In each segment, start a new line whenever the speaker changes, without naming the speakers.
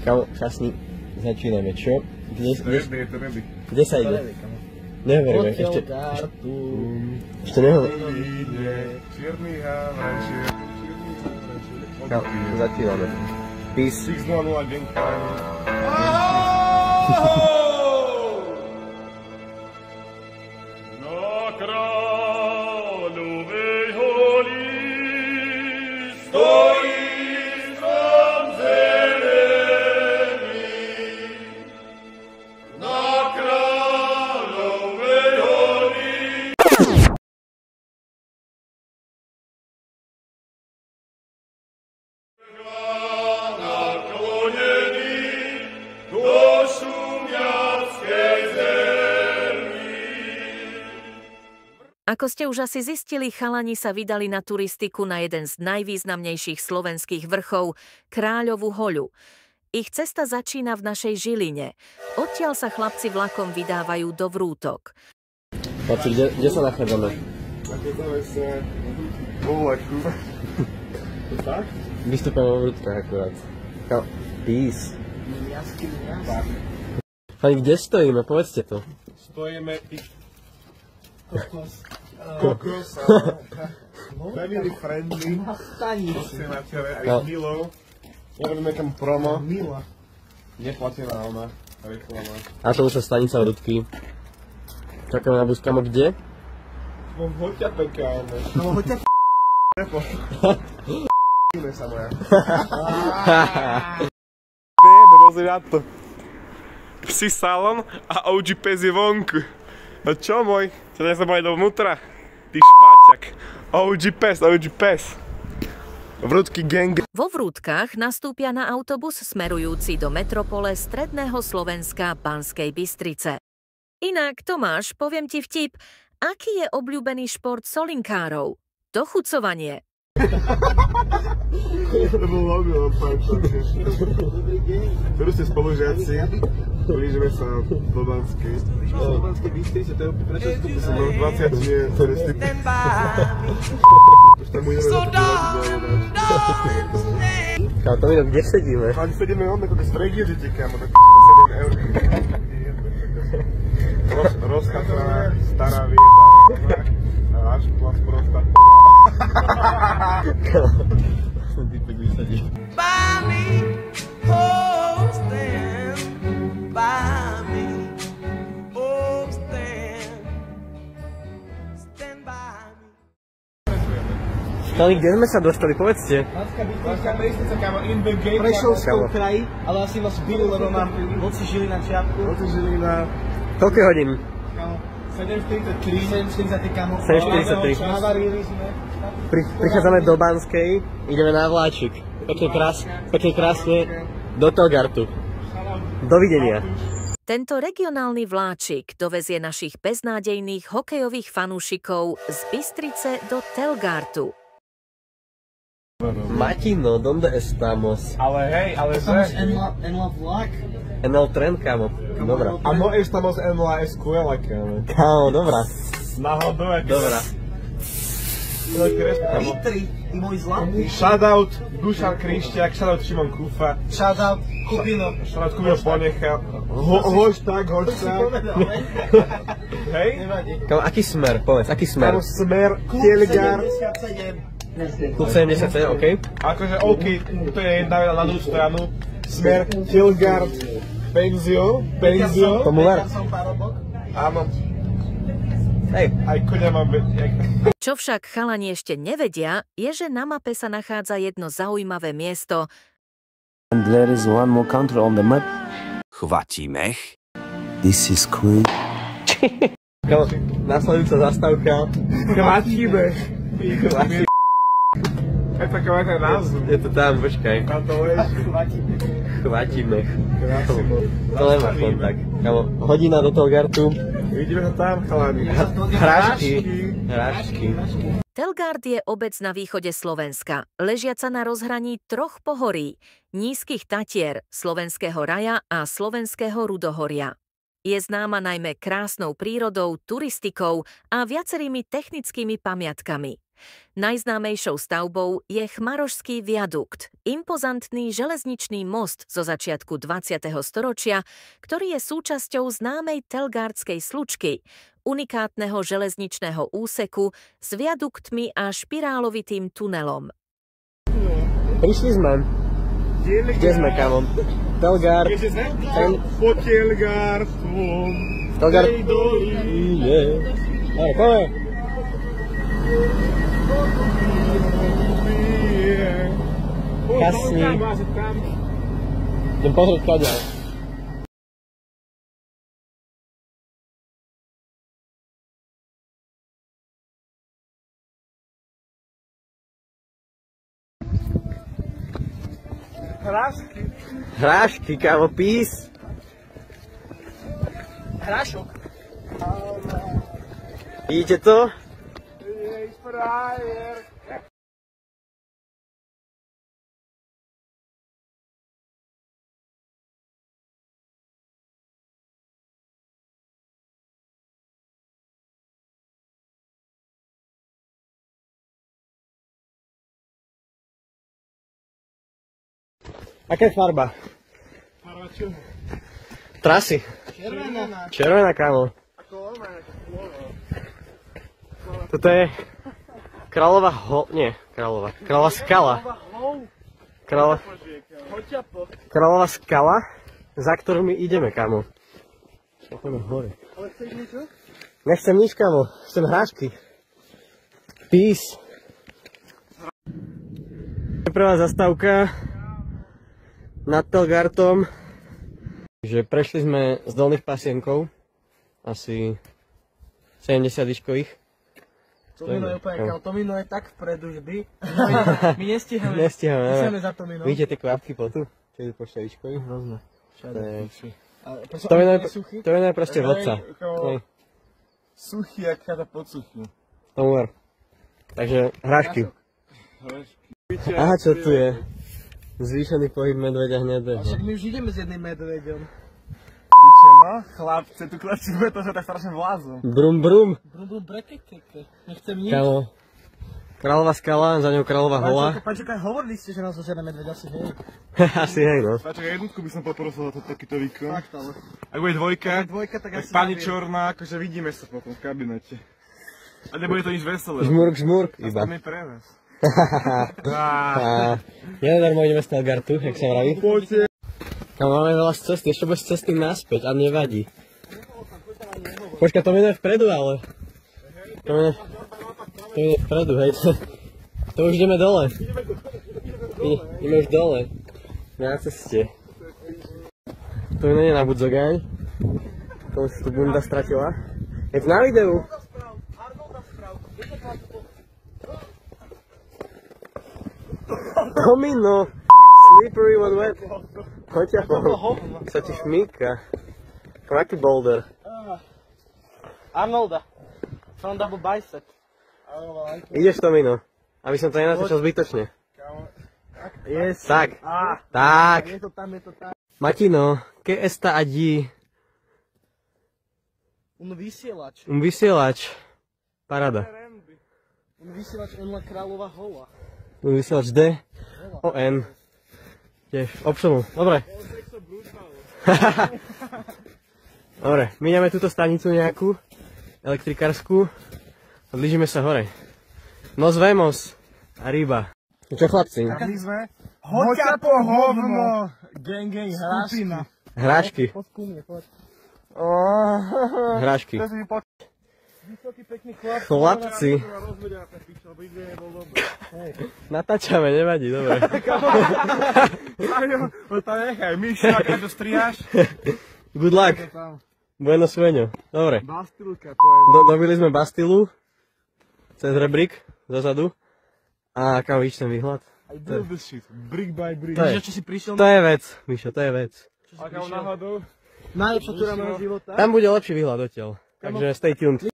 Kamo, časný, začíname, čo? Kde sa ide? Nehovoríme, ešte nehovoríme. Kamo, začíname. Peace. 6:00 deň. Na Kráľovej holi stojí strom zelený. Na Kráľovej holi. Naklonený do šumiackej zemi.
Ako ste už asi zistili, chalani sa vydali na turistiku na jeden z najvýznamnejších slovenských vrchov, Kráľovu hoľu. Ich cesta začína v našej Žiline. Odtiaľ sa chlapci vlakom vydávajú do Vrútok.
Chlapci, kde sa nachádzame?
Nachádzame sa vo vlaku. Tak?
Vystúpame vo Vrútkach akurát. Peace. Chalani, kde stojíme? Povedzte to.
Stojíme kokos family friendly posielateľe aj Milo. Nerobíme tam promo. Mila. Neplatená ona reklama.
A to už sa stanica Vrútky. Čakáme na bus, kamo, kde?
Vo hoťape, kámo.
No hoťape.
Ideme sa moja. Bebe, pozri na to. Psi salon a OG pes je vonku. No čo môj? Čo dnes sa mali dovnútra? Ty špáťak. OG pes. Vrútky gang.
Vo Vrútkach nastúpia na autobus smerujúci do metropole stredného Slovenska Banskej Bystrice. Inak, Tomáš, poviem ti vtip. Aký je obľúbený šport solinkárov? Dochucovanie.
To bol veľmi lepšie. Ktorú ste spolužiaci, blížime sa do Banskej. Do Banskej Bystrice, to je prečo skupy som 20 dní turistiky. Už tam budeme zapomínať.
Kámo, to vidím, kde sedíme?
Kámo, sedíme onde, kod je stregiežite, kámo, tak 7 eur. Rozchatná, stará vieba, až plas prosta
Týpek vysadí.
By me, oh stand by me, oh stand by me.
Chalani, kde sme sa dostali? Povedzte.
Banská Bystrica, kámo, in the game.
Prešovskou kraji, ale asi vás byli, lebo mám voci Žilina čiapku.
Voci Žilina.
Koľko hodín?
7:43, kámo.
7:43. Prichádzame do Banskej, ideme na vláčik. Pekne krásne do Telgartu. Dovidenia.
Tento regionálny vláčik dovezie našich beznádejných hokejových fanúšikov z Bystrice do Telgartu.
Matino, donde estamos?
Ale hej, ale
Estamos en la vlak.
En el tren, kámo. Dobrá.
A no estamos en la escuela, kámo.
Kámo, dobrá.
Náhodou,
Dobrá.
Vitri i môj zlatý.
Shoutout Dušan Krišťák, shoutout Šimon Kufa,
Shoutout Kubino.
shoutout Kubino ponechal, hošták. Hej?
Kámo, aký smer? Povedz, aký smer?
Kámo, smer, Telgard.
77, OK?
Akože OK, to je jedna veda na druhú stranu. Smer, Telgard, Penzio.
Tomuler?
Áno.
Hej.
Aj koňa mám
Čo však chalani ešte nevedia, je, že na mape sa nachádza jedno zaujímavé miesto,
And there is one more country on the map. Chvatimech. This is cool.
Kámo, nasledujúca zastávka.
Chvatíme. Je taková ten názov.
Je to tam, počkaj.
A to vieš.
Chvatíme.
Krásne.
To nemá kontakt. Kámo, hodina do Telgartu.
Vidíme sa tam, chalani.
Hrášky.
Telgard je obec na východe Slovenska, ležiaca na rozhraní troch pohorí, nízkych Tatier, Slovenského raja a Slovenského Rudohoria. Je známa najmä krásnou prírodou, turistikou a viacerými technickými pamiatkami. Najznámejšou stavbou je Chmarošský viadukt, impozantný železničný most zo začiatku 20. storočia, ktorý je súčasťou známej Telgardskej slučky, unikátneho železničného úseku s viaduktmi a špirálovitým tunelom.
Prišli sme. Kde sme, kamo? Telgard.
Po Telgardu.
Telgard. Nie. Áno, poďme. Kasni. Idem pozrieť kaďa.
Hrášky.
Hrášky, kámo, pís.
Hrášok.
Vidíte to?
Jej frajer.
Aká je farba?
Farba čoho?
Trasy.
Červená.
Červená, kámo. Toto je Kráľová nie, Kráľová skala. Kráľová skala, za ktorú my ideme, kámo. Poďme hore.
Ale chceš niečo?
Nechcem nič, kámo. Chcem hrášky. Peace. Prvá zastávka nad Telgardom. Že prešli sme z dolných pasienkov, asi 70 výškových.
Tomino je úplne kal, Tomino je tak vpredu vždy. My nestíhame. Nestíhame za Tomino.
Vidíte tie kvapky potu? Čo je po šťavičkovi?
Hrozné.
Tomino je proste vodca.
Suchý, jak chata pod suchým.
Tomu ver. Takže hrášky. Aha, čo tu je? Zvýšený pohyb medveďa hnedého.
Však my už ideme s jedným medveďom.
Piče, no, chlapce, tu klačíme to, že tak strašne vlázom.
Brum brum.
Brum brum brekekeke. Nechcem nič.
Kámo. Kráľová skala, za ňou Kráľová hola.
Páčekaj, hovorili ste, že nás zožene medveď, asi hej.
Asi hej, no.
Páčekaj, jednotku by som poprosil za takýto výkon.
Fakt, ale.
Ak bude dvojka,
tak asi
pani
neviem.
Čorná, akože vidíme sa potom v kabinete. A nebude to nič veselé.
Žmurk, iba.
To mi pre nás.
Nedarmo ideme z Telgardu, jak sa vraví.
Poďte.
Tam máme veľa z cesty, ešte bude z cesty naspäť a nevadí. Počkaj, to je vpredu, ale. To je vpredu, hej. To už ideme dole. Ideme už dole. Na ceste. To nie je na Budzogaň. To už tu bunda stratila. Je to na videu. Tomino! Slippery what wet. Choďte ho. Sa ti šmíka. Aký boulder.
Arnolda. From double bicep.
Ideš, Tomino. Aby som to nenatočil zbytočne.
Yes.
Tak. Tak.
Je to tam.
Matino, que está allí?
Vysielač.
Vysielač. Parada.
Vysielač Enla Kráľová hola.
Vysielač D. O N. Tiež. Optional. Dobre. Dobre, míňame túto stanicu nejakú. Elektrikárskú. Blížime sa hore. Nos vemos. Arriba. Čo chlapci?
My sme Hoďa po hovno. Gang hrášky.
Hrášky.
Podkúmne, poď.
Hrášky.
Vysoký, pekný chlap.
Chlapci. Natáčame, nevadí, dobre.
To nechaj, Mišo, ak to striáš.
Good luck. Bueno sueño. Dobre.
Bastilka, pojem.
Dobili sme Bastilu. Cez rebrík, zozadu. A kam vidíš ten výhľad?
I build this shit, brick by brick.
Čo si prišiel?
To je vec, Mišo, to je vec.
Ak ho náhodou.
Najlepšia túra mojho života.
Tam bude lepší výhľad odtiaľ. Takže stay tuned.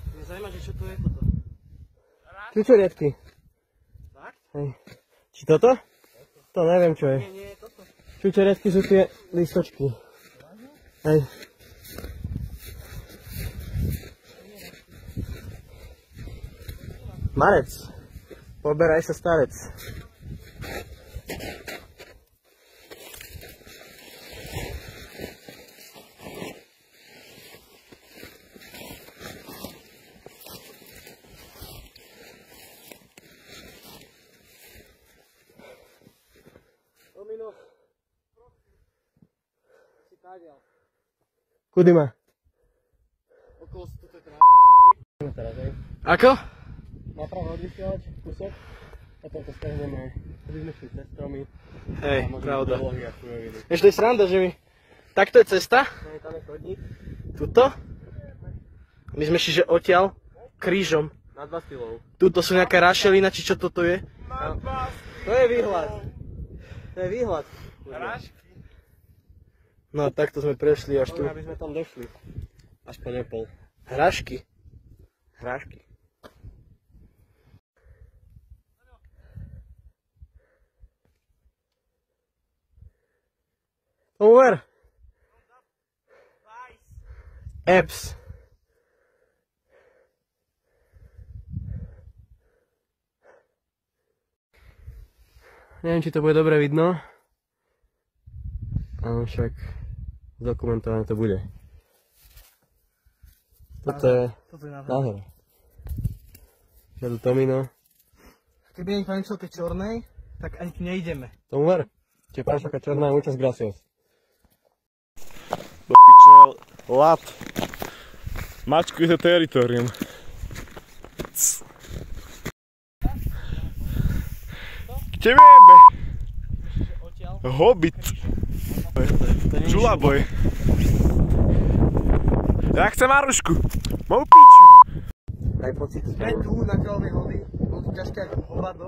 Mňa zaujíma, že čo to je toto.
Čučoriedky. Hej. Či toto? To neviem čo je. Čučoriedky sú tie lístočky. Hej. Marec. Poberaj sa starec. Kudy má?
Okolo 100 teda.
Ako?
Napravo odvysielač, kúsok. A potom to stehneme. Keby sme šli cez stromy.
Hej, pravda. Ešte je sranda, že my... Takto je cesta.
Hej, tam je chodník.
Tuto. My sme šli, že odtiaľ krížom.
Na 2 stylov.
Tuto sú nejaká rašelina, či čo toto je?
To je výhľad. To je výhľad.
No takto sme prešli až tu.
Aby sme tam došli.
Aspoň nepol. Hrášky. Hrášky. Over. Apps. Neviem, či to bude dobre vidno. Ale však dokumentované to bude. Toto je nádhera. Je tu Tomino.
Keby ani paničil tej čornej, tak ani tu nejdeme.
Tomu ver. Čiže pášaka čorná, muchas gracias.
Do piče, lat. Mačkujte teritorium. Kde vieme? Hobbit. Žulaboj. Ja chcem Marušku. Moju piču.
Daj pocit.
Sme tu na Kráľovej hody. Bolo tu ťažké ako hovado.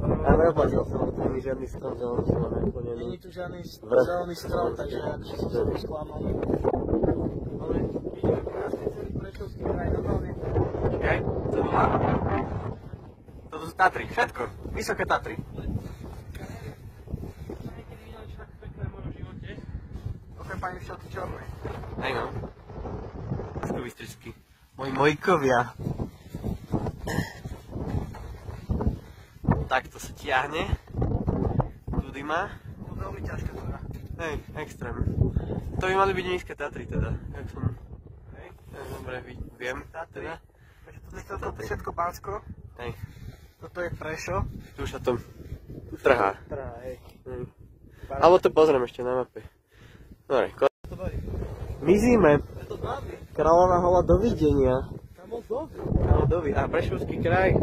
Ale neoplatilo sa, tu není žiadny strom zelený, čo máme úplne.
Není tu žiadny zelený strom, takže akože som sa tu sklamal. Ale vidíme krásne celý Prešovský kraj normálne.
Čakaj, co to má? Toto sú Tatry, všetko. Vysoké Tatry.
Okrem pani všetky čornej.
Hej no. Vystričky. Moji mojkovia. Takto sa tiahne. Tudy má.
To veľmi ťažké teda.
Hej, extrém. To by mali byť nízke Tatry teda. Jak som... Hej, dobre, viem.
Tatry.
Teda.
Toto je všetko Bansko.
Hej.
Toto je Prešov.
Tu už sa to trhá.
Trhá, hej.
Alebo to pozriem ešte na mape. Dobre, mizíme. Kráľová hola, dovidenia. A Prešovský kraj.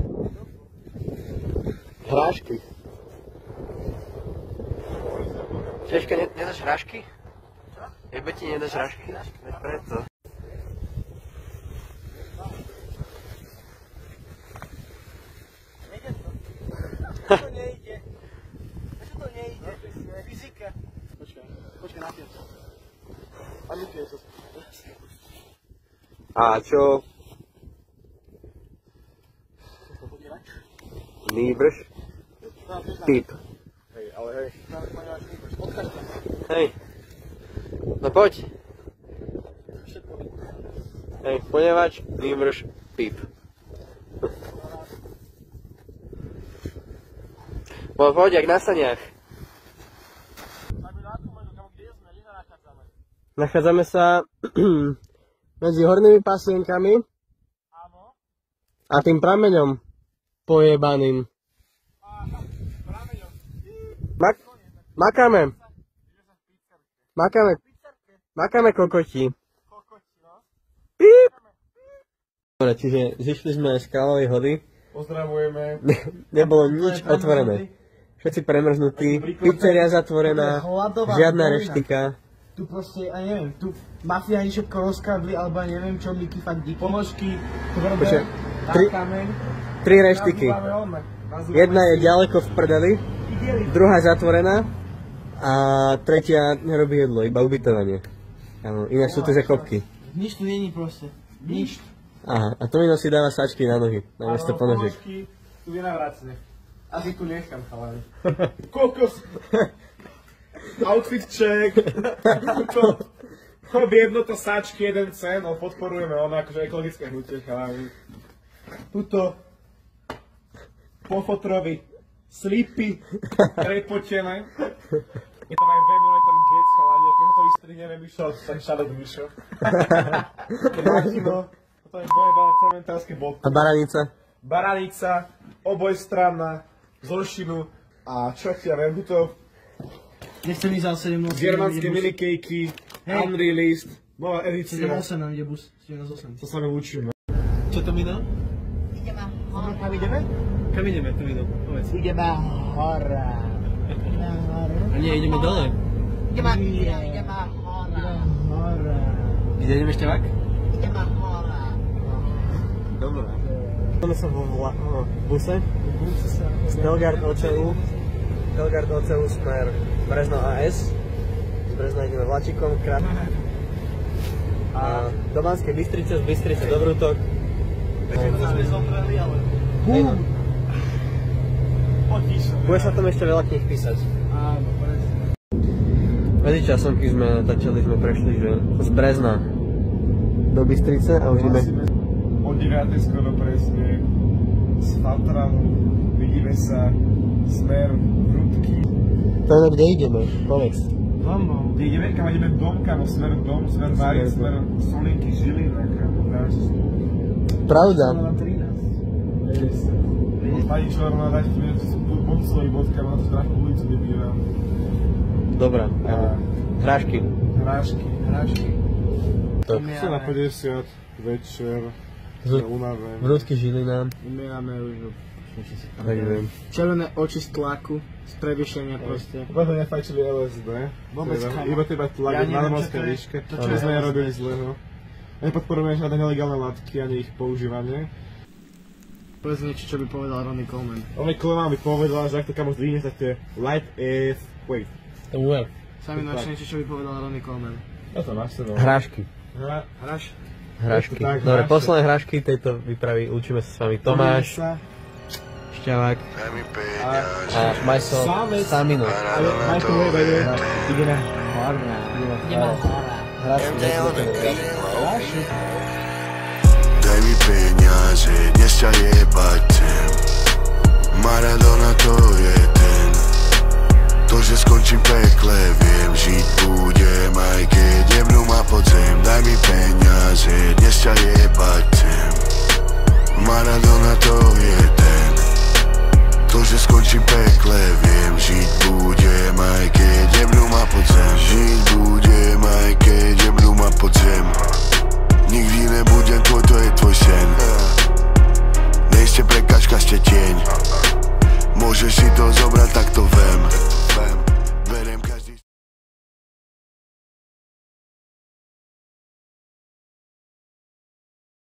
Hrášky. Češka, nedáš hrášky? Čo? Jebe ti nedáš hrášky? Veď preto.
To nejde. Prečo to nejde? Fyzika. Počkaj na tým. Panikuje sa.
A čo? Nýbrž? Píp.
Hej, ale hej.
Hej. No poď. Hej, ponevač, nýbrž, píp. Poď, jak na saniach. Nachádzame sa medzi hornými pasienkami a tým prameňom pojebaným. Makáme kokoti. Píp! Dobre, čiže zišli sme z Kráľovej hody.
Pozdravujeme.
Nebolo nič otvorené. Všetci premrznutí, pizzeria zatvorená, žiadna reštika.
Tu proste, ja neviem, tu mafiáni všetko rozkradli, alebo neviem čo, Miky fakt díky. Ponožky, tvrdé, kameň.
3 reštiky. Jedna je ďaleko v prdeli, druhá zatvorená a tretia nerobí jedlo, iba ubytovanie. Ináč sú to zakopky.
Nič tu není proste, nič.
Aha, a Tomino si dáva sačky na nohy, namiesto ponožiek.
Tu je navracne. Asi tu nechám, chalani. Kokos! Outfit check! Jednota sačky, 1 cent, no podporujeme akože ekologické hnutie, chalani. Tuto pofotrovi slipy, prepotené. Je tam aj Venom, je tam Gec, chalani, keď to vystrihneme, Mišo, tak šadok Mišo. Martino, toto je bojebané cementárske bodky.
A baranica?
Baranica, obojstranná, z Olšinu a čo ja viem, tuto
Nechcem ísť za 17.
germánske minikejky, unreleased, nová edícia.
7-8 nám ide bus, 7-8.
To sa mi učíme.
Čo Tomino?
Ideme hore. Kam ideme?
Kam ideme, Tomino? Povedz.
Ideme hore.
A nie, ideme dole.
Ideme hore.
Kde ideme šťavák?
Ideme hore.
Dobre. Máme som vo buse. Z Telgard OCU. Telgard OCU smer Brezno AS. Z Brezna ideme vlačikom. A do Banskej Bystrice, z Bystrice do Vrútok. Bude sa tam ešte veľa kníh písať. Medzi časom, keď sme začali, sme prešli že z Brezna do Bystrice a už ideme
O 9. skoro presne z Fatranu, vidíme sa smer Vrútky.
To je kde ideme, povedz.
Domov. Kde ideme, kam ideme dom, kamo, smer dom, smer Mári, smer Solinky, Žilina, kamo,
Pravda.
Pani Čorná, dať bod svojich bod, kamo, na tú strávku ulicu vybíram.
Dobrá. Hrášky.
Hrášky.
Tak.
Sú na 50, večer, unavené.
Vrútky Žilina.
Umierame už do...
Tak viem.
Červené oči z tlaku, z prevyšenia proste.
Preto nefajčili LSD. Iba teba tlak na normálskej výške. To sme nerobili zlého. Nepodporujeme žiadne nelegálne látky ani ich používanie.
Povedz niečo, čo by povedal Ronnie Coleman.
Ronnie Coleman by povedal, že ak to kamo zdvihne, tak to je light as weight.
To bude.
Sami nočne niečo, čo by povedal Ronnie Coleman.
Ja to máš sebou.
Hrášky. Hrášky.
Tak,
Dobre,
hrášky.
posledné hrášky tejto výpravy. Učíme sa s vami Tomáš, Šťavák a Majso Samino.
Ale Majko bude vedieť.
Ideme hore.
Hrášky.
Daj mi peniaze, dnes ťa jebať chcem. Maradona to je ten. To, že skončím pekle, viem žiť